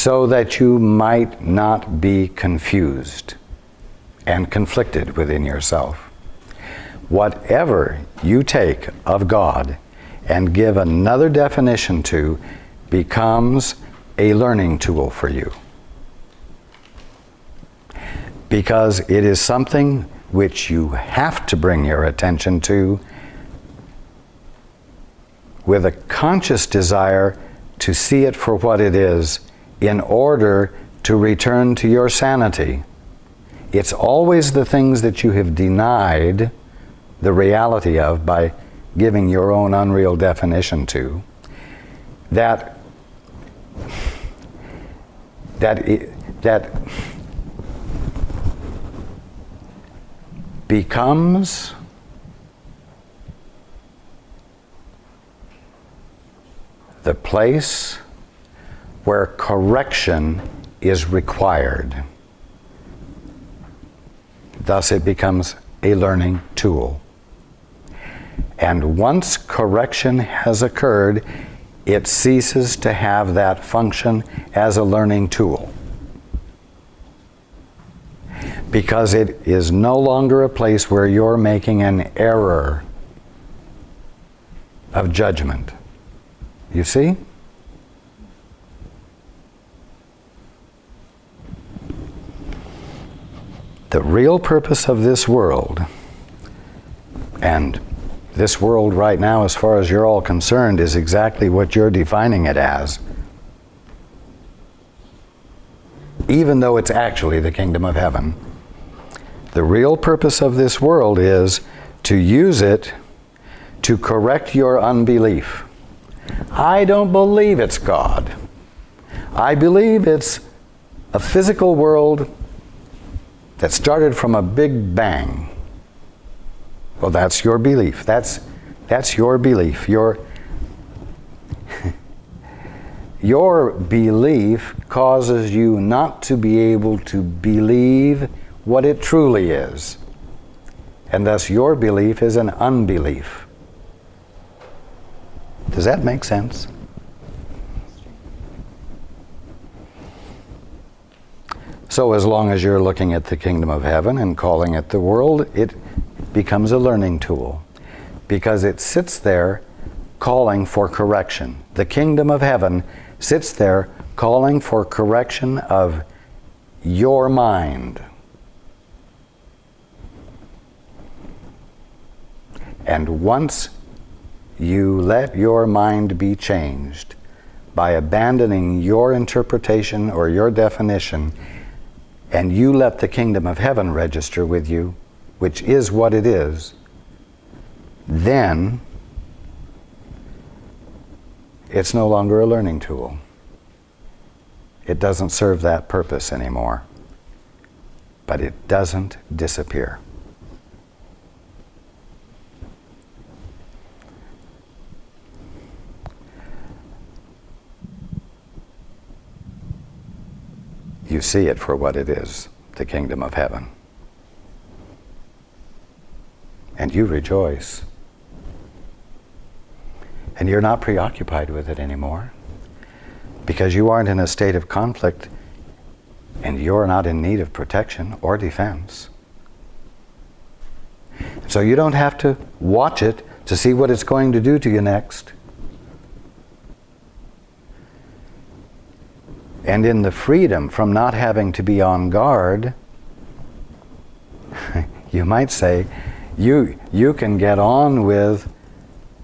so that you might not be confused and conflicted within yourself. Whatever you take of God and give another definition to becomes a learning tool for you. Because it is something which you have to bring your attention to with a conscious desire to see it for what it is in order to return to your sanity. It's always the things that you have denied the reality of by giving your own unreal definition to that becomes the place where correction is required. Thus it becomes a learning tool. And once correction has occurred, it ceases to have that function as a learning tool. Because it is no longer a place where you're making an error of judgment. You see? The real purpose of this world, and this world right now, as far as you're all concerned, is exactly what you're defining it as, even though it's actually the kingdom of heaven. The real purpose of this world is to use it to correct your unbelief. I don't believe it's God. I believe it's a physical world that started from a big bang. Well, that's your belief. That's your belief. Your belief causes you not to be able to believe what it truly is. And thus your belief is an unbelief. Does that make sense? So as long as you're looking at the kingdom of heaven and calling it the world, it becomes a learning tool because it sits there calling for correction. The kingdom of heaven sits there calling for correction of your mind. And once you let your mind be changed by abandoning your interpretation or your definition, and you let the kingdom of heaven register with you, which is what it is, then it's no longer a learning tool. It doesn't serve that purpose anymore. But it doesn't disappear. You see it for what it is, the kingdom of heaven. And you rejoice. And you're not preoccupied with it anymore because you aren't in a state of conflict and you're not in need of protection or defense. So you don't have to watch it to see what it's going to do to you next. And in the freedom from not having to be on guard, you might say, you can get on with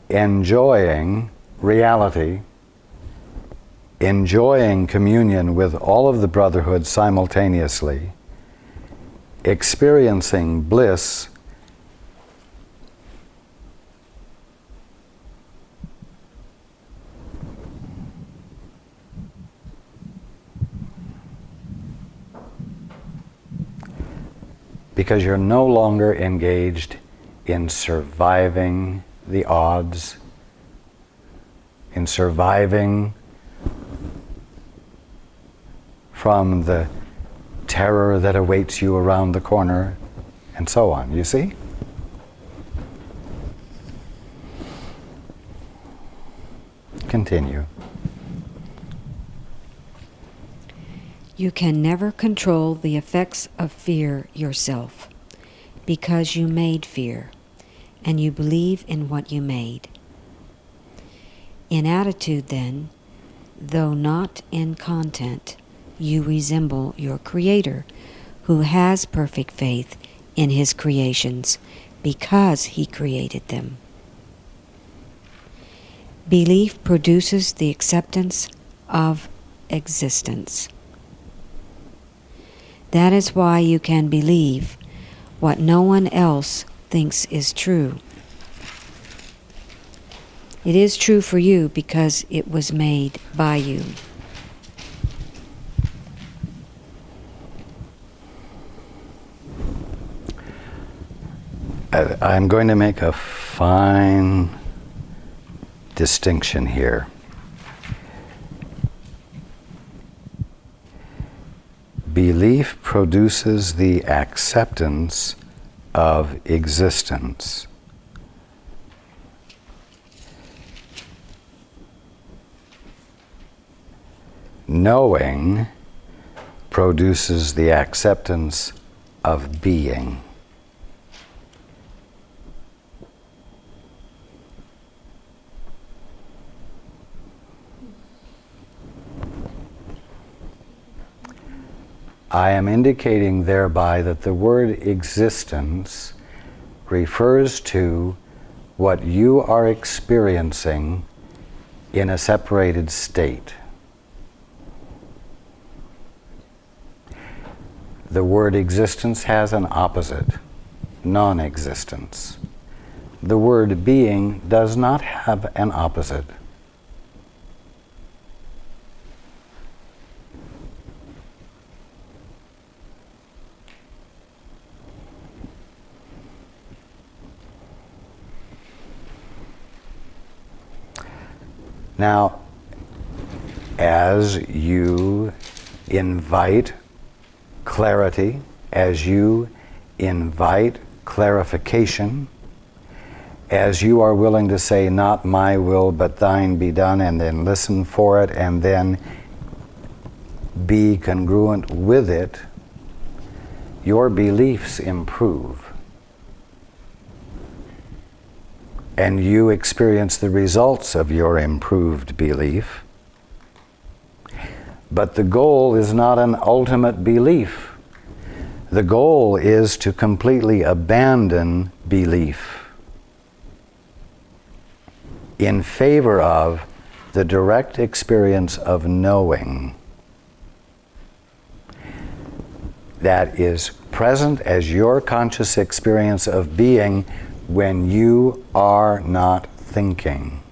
enjoying reality, enjoying communion with all of the brotherhood simultaneously, experiencing bliss because you're no longer engaged in surviving the odds, in surviving from the terror that awaits you around the corner, and so on. You see? Continue. You can never control the effects of fear yourself, because you made fear, and you believe in what you made. In attitude, then, though not in content, you resemble your Creator, who has perfect faith in His creations because He created them. Belief produces the acceptance of existence. That is why you can believe what no one else thinks is true. It is true for you because it was made by you. I'm going to make a fine distinction here. Belief produces the acceptance of existence. Knowing produces the acceptance of being. I am indicating thereby that the word existence refers to what you are experiencing in a separated state. The word existence has an opposite, non-existence. The word being does not have an opposite. Now, as you invite clarity, as you invite clarification, as you are willing to say, not my will, but thine be done, and then listen for it, and then be congruent with it, your beliefs improve. And you experience the results of your improved belief. But the goal is not an ultimate belief. The goal is to completely abandon belief in favor of the direct experience of knowing that is present as your conscious experience of being when you are not thinking.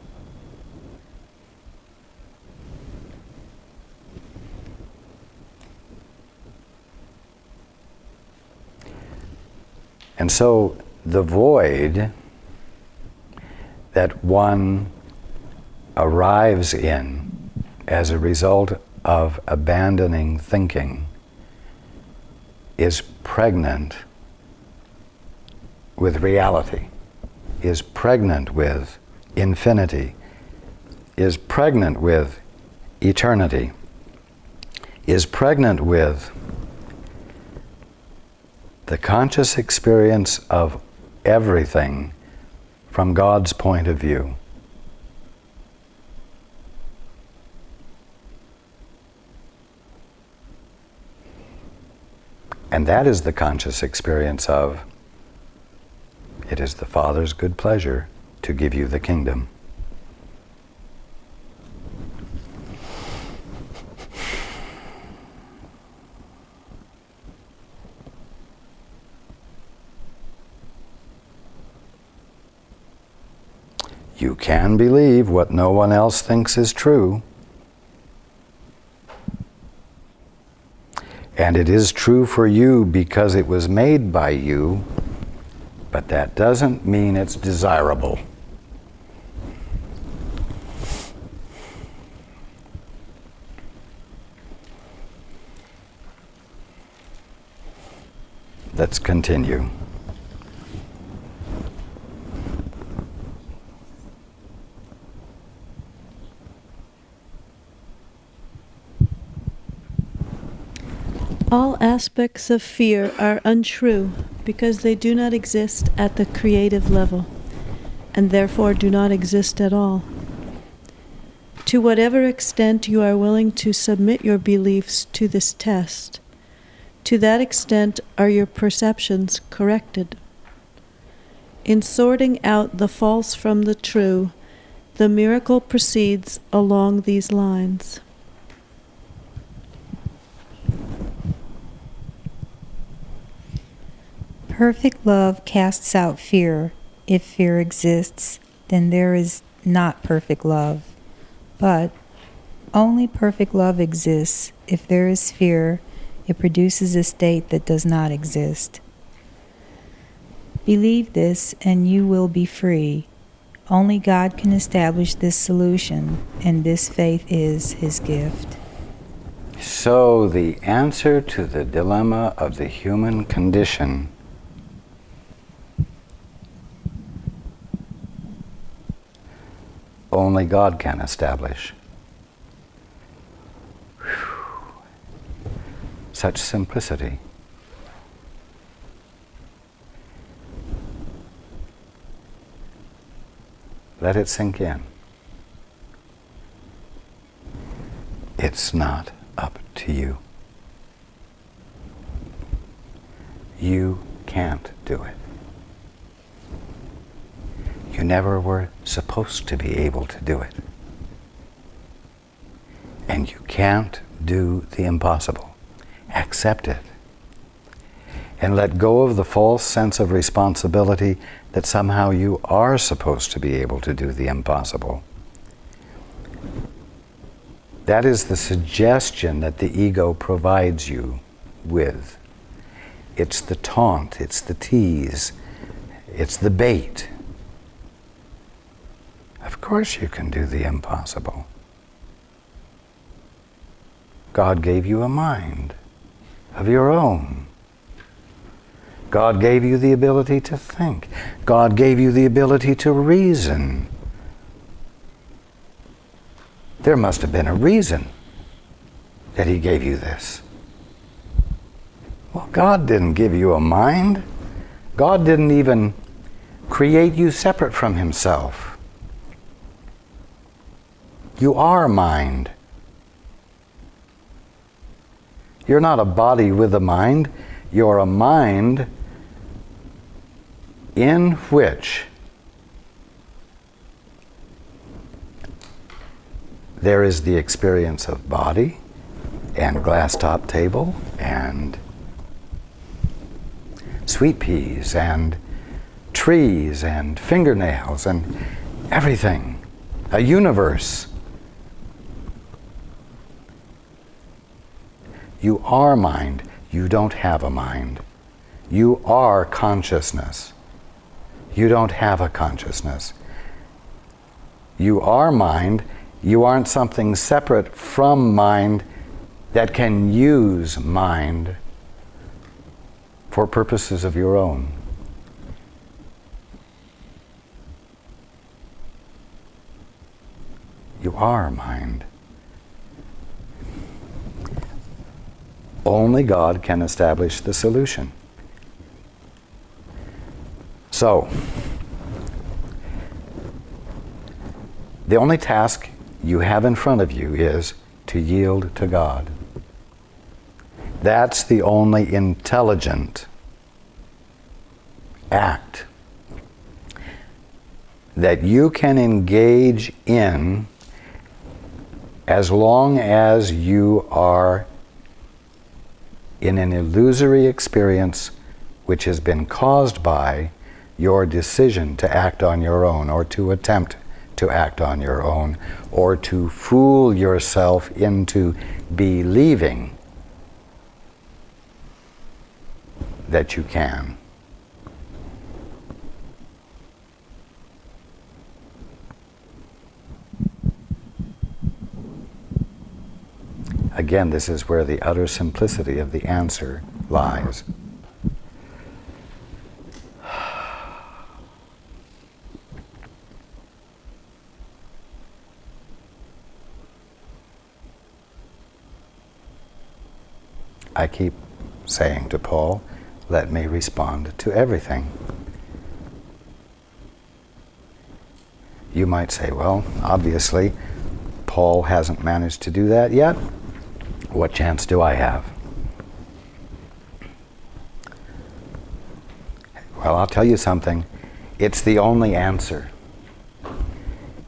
And so the void that one arrives in as a result of abandoning thinking is pregnant with reality, is pregnant with infinity, is pregnant with eternity, is pregnant with the conscious experience of everything from God's point of view. And that is the conscious experience of, it is the Father's good pleasure to give you the kingdom. You can believe what no one else thinks is true. And it is true for you because it was made by you, but that doesn't mean it's desirable. Let's continue. All aspects of fear are untrue because they do not exist at the creative level, and therefore do not exist at all. To whatever extent you are willing to submit your beliefs to this test, to that extent are your perceptions corrected. In sorting out the false from the true, the miracle proceeds along these lines. Perfect love casts out fear. If fear exists, then there is not perfect love. But only perfect love exists. If there is fear, it produces a state that does not exist. Believe this, and you will be free. Only God can establish this solution, and this faith is His gift. So the answer to the dilemma of the human condition only God can establish. Whew. Such simplicity. Let it sink in. It's not up to you. You can't do it. You never were supposed to be able to do it. And you can't do the impossible. Accept it. And let go of the false sense of responsibility that somehow you are supposed to be able to do the impossible. That is the suggestion that the ego provides you with. It's the taunt, it's the tease, it's the bait. Of course you can do the impossible. God gave you a mind of your own. God gave you the ability to think. God gave you the ability to reason. There must have been a reason that He gave you this. Well, God didn't give you a mind. God didn't even create you separate from Himself. You are mind. You're not a body with a mind. You're a mind in which there is the experience of body and glass top table and sweet peas and trees and fingernails and everything. A universe. You are mind. You don't have a mind. You are consciousness. You don't have a consciousness. You are mind. You aren't something separate from mind that can use mind for purposes of your own. You are mind. Only God can establish the solution. So, the only task you have in front of you is to yield to God. That's the only intelligent act that you can engage in as long as you are in an illusory experience which has been caused by your decision to act on your own, or to attempt to act on your own, or to fool yourself into believing that you can. Again, this is where the utter simplicity of the answer lies. I keep saying to Paul, let me respond to everything. You might say, well, obviously, Paul hasn't managed to do that yet. What chance do I have? Well, I'll tell you something. It's the only answer.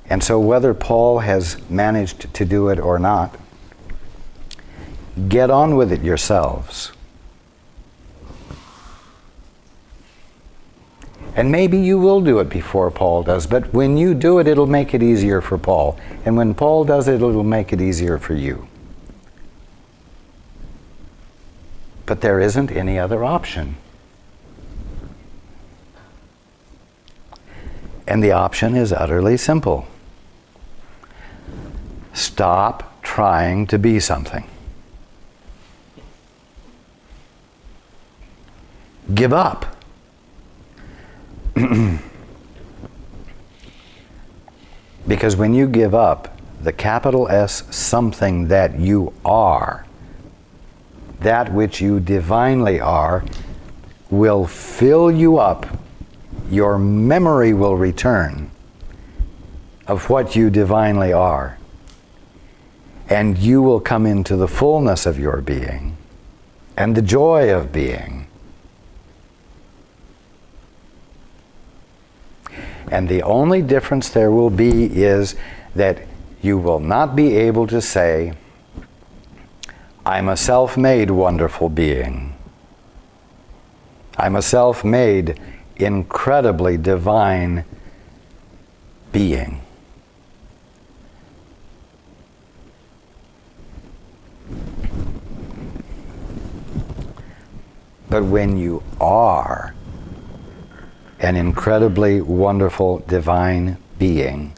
And so whether Paul has managed to do it or not, get on with it yourselves. And maybe you will do it before Paul does, but when you do it, it'll make it easier for Paul. And when Paul does it, it'll make it easier for you. But there isn't any other option. And the option is utterly simple. Stop trying to be something. Give up. Because when you give up the capital S something that you are, that which you divinely are will fill you up. Your memory will return of what you divinely are. And you will come into the fullness of your being and the joy of being. And the only difference there will be is that you will not be able to say, I'm a self-made wonderful being. I'm a self-made, incredibly divine being. But when you are an incredibly wonderful divine being,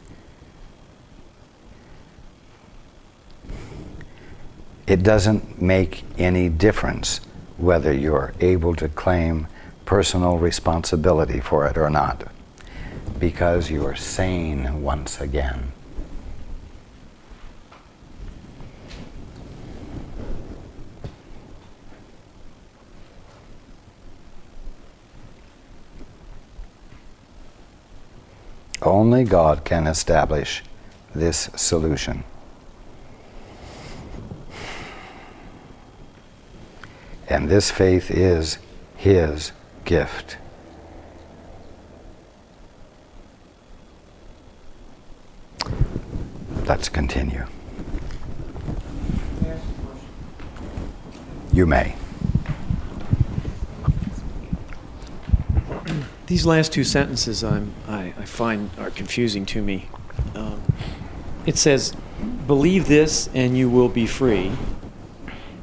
it doesn't make any difference whether you're able to claim personal responsibility for it or not, because you are sane once again. Only God can establish this solution. And this faith is His gift. Let's continue. You may. These last two sentences I find are confusing to me. It says, believe this and you will be free.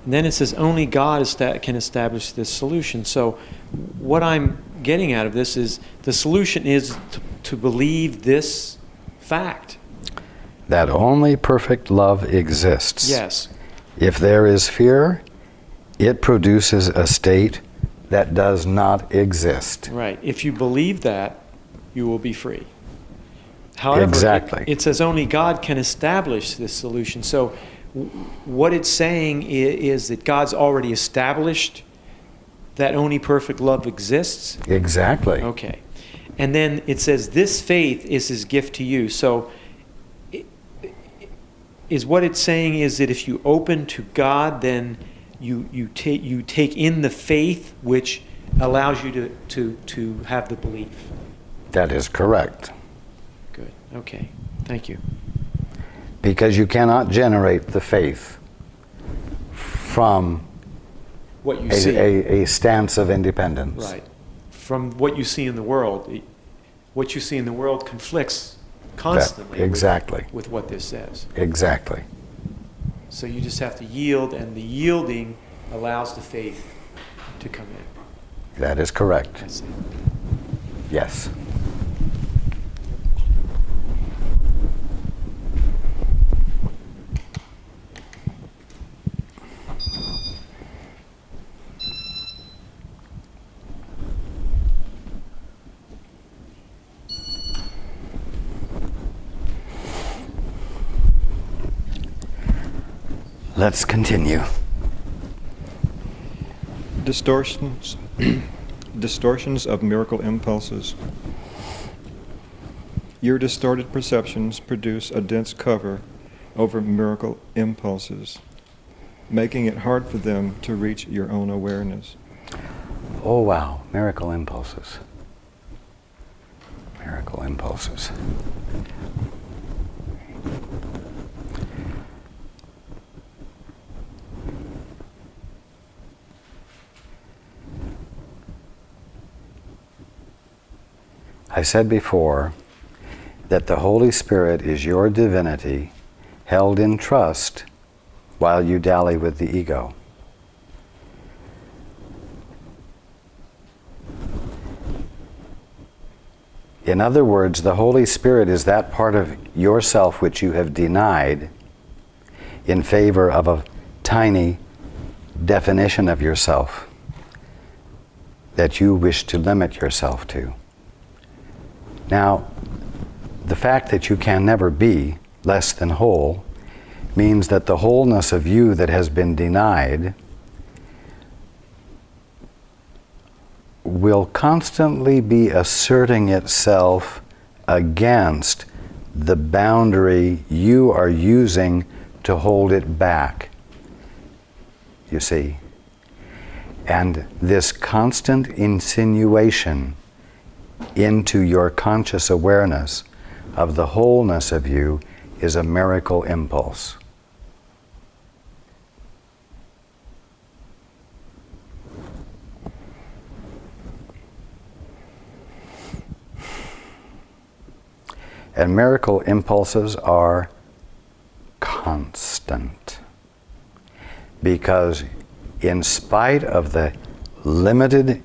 And then it says, only God can establish this solution. So what I'm getting out of this is the solution is to believe this fact. That only perfect love exists. Yes. If there is fear, it produces a state that does not exist. Right. If you believe that, you will be free. However, exactly. It says only God can establish this solution. So what it's saying is that God's already established that only perfect love exists? Exactly. Okay. And then it says this faith is His gift to you. So is what it's saying is that if you open to God, then you take in the faith which allows you to have the belief. That is correct. Good. Okay. Thank you. Because you cannot generate the faith from What you see. a stance of independence. Right. From what you see in the world. What you see in the world conflicts constantly exactly. with what this says. Exactly. So you just have to yield, and the yielding allows the faith to come in. That is correct. That's it. Yes. Let's continue. Distortions, distortions of miracle impulses. Your distorted perceptions produce a dense cover over miracle impulses, making it hard for them to reach your own awareness. Oh, wow. Miracle impulses. Miracle impulses. I said before that the Holy Spirit is your divinity held in trust while you dally with the ego. In other words, the Holy Spirit is that part of yourself which you have denied in favor of a tiny definition of yourself that you wish to limit yourself to. Now, the fact that you can never be less than whole means that the wholeness of you that has been denied will constantly be asserting itself against the boundary you are using to hold it back. You see? And this constant insinuation into your conscious awareness of the wholeness of you is a miracle impulse. And miracle impulses are constant. Because in spite of the limited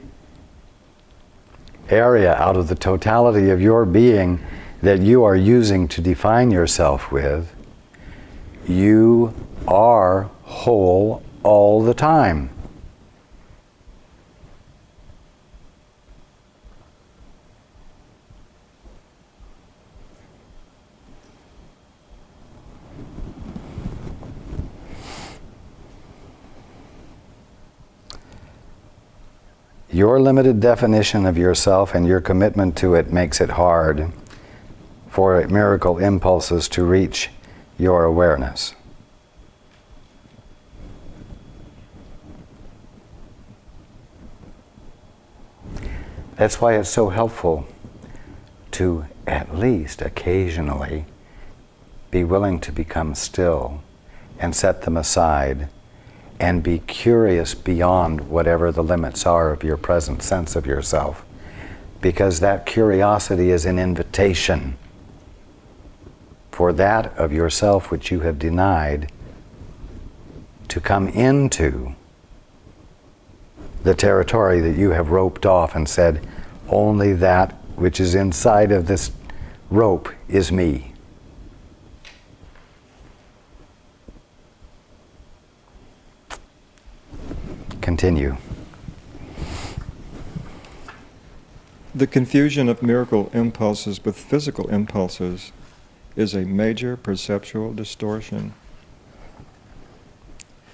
area out of the totality of your being that you are using to define yourself with, you are whole all the time. Your limited definition of yourself and your commitment to it makes it hard for miracle impulses to reach your awareness. That's why it's so helpful to at least occasionally be willing to become still and set them aside and be curious beyond whatever the limits are of your present sense of yourself. Because that curiosity is an invitation for that of yourself which you have denied to come into the territory that you have roped off and said, only that which is inside of this rope is me. Continue. The confusion of miracle impulses with physical impulses is a major perceptual distortion.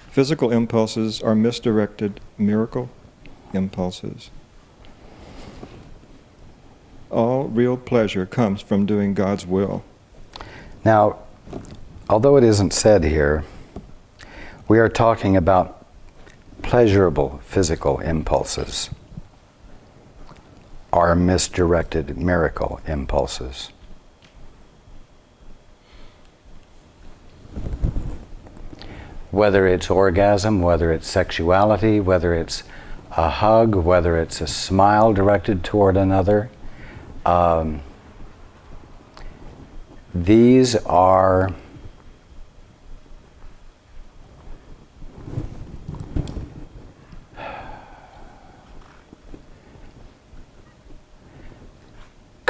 Physical impulses are misdirected miracle impulses. All real pleasure comes from doing God's will. Now, although it isn't said here, we are talking about pleasurable physical impulses are misdirected miracle impulses. Whether it's orgasm, whether it's sexuality, whether it's a hug, whether it's a smile directed toward another, these are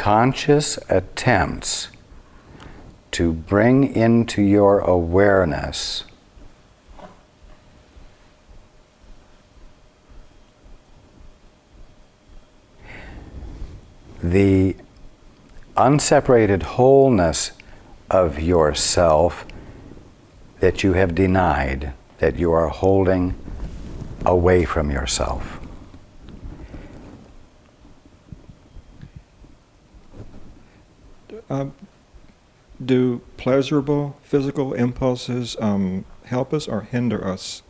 conscious attempts to bring into your awareness the unseparated wholeness of yourself that you have denied, that you are holding away from yourself. Do pleasurable physical impulses help us or hinder us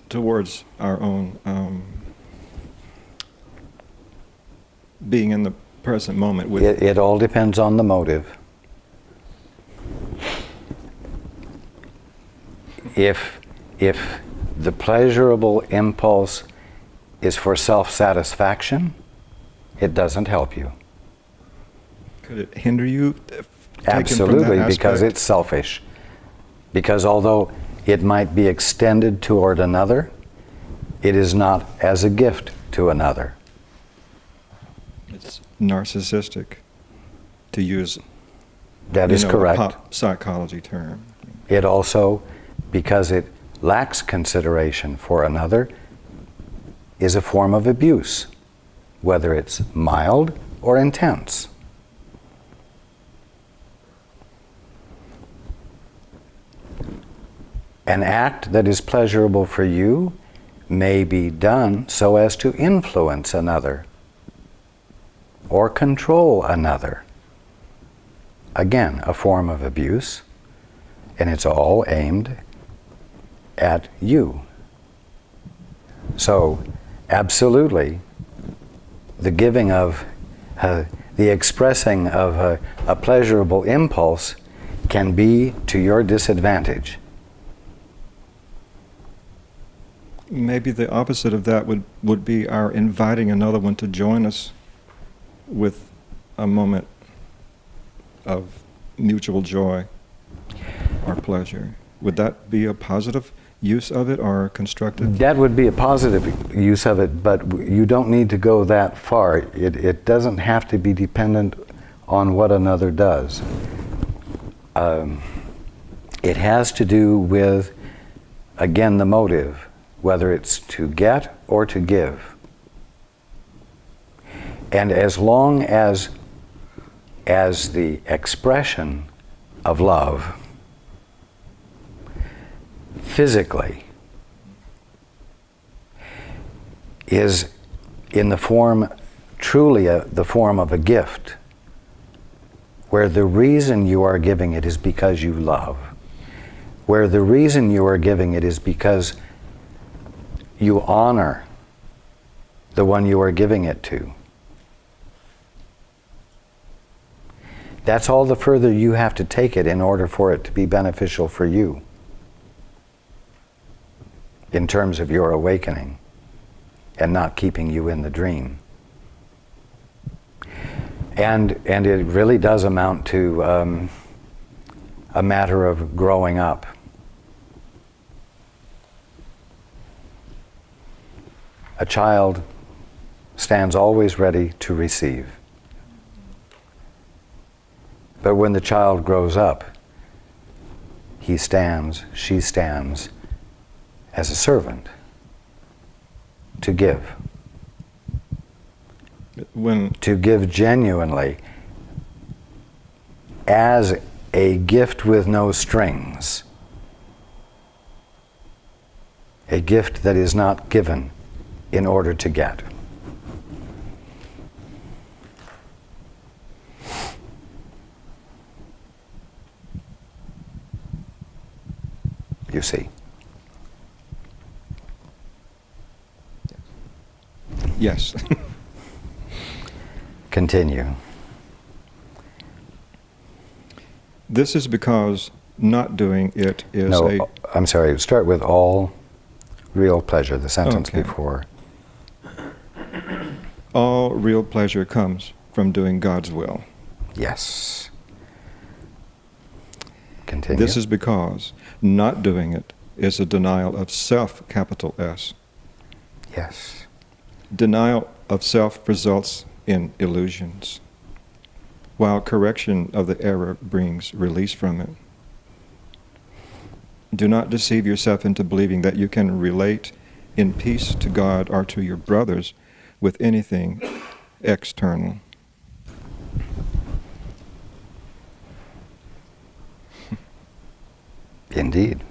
towards our own being in the present moment? It all depends on the motive. If the pleasurable impulse is for self-satisfaction, it doesn't help you. Could it hinder you? Absolutely, because it's selfish. Because although it might be extended toward another, it is not as a gift to another. It's narcissistic, to use That is correct. a pop psychology term. It also, because it lacks consideration for another, is a form of abuse, whether it's mild or intense. An act that is pleasurable for you may be done so as to influence another or control another. Again, a form of abuse, and it's all aimed at you. So, absolutely, the giving of, the expressing of a pleasurable impulse can be to your disadvantage. Maybe the opposite of that would be our inviting another one to join us with a moment of mutual joy or pleasure. Would that be a positive use of it or constructive? That would be a positive use of it, but you don't need to go that far. It doesn't have to be dependent on what another does. It has to do with, again, the motive, whether it's to get or to give. And as long as the expression of love physically is in the form, truly the form of a gift, where the reason you are giving it is because you love, where the reason you are giving it is because you honor the one you are giving it to. That's all the further you have to take it in order for it to be beneficial for you in terms of your awakening and not keeping you in the dream. And it really does amount to a matter of growing up. A child stands always ready to receive. But when the child grows up, she stands as a servant to give. To give genuinely as a gift with no strings. A gift that is not given in order to get. You see? Yes. Continue. This is because not doing it is No, I'm sorry, start with all real pleasure, the sentence Okay. before. all real pleasure comes from doing God's will. Yes. Continue. This is because not doing it is a denial of self, capital S. Yes. Denial of self results in illusions, while correction of the error brings release from it. Do not deceive yourself into believing that you can relate in peace to God or to your brothers with anything external. Indeed.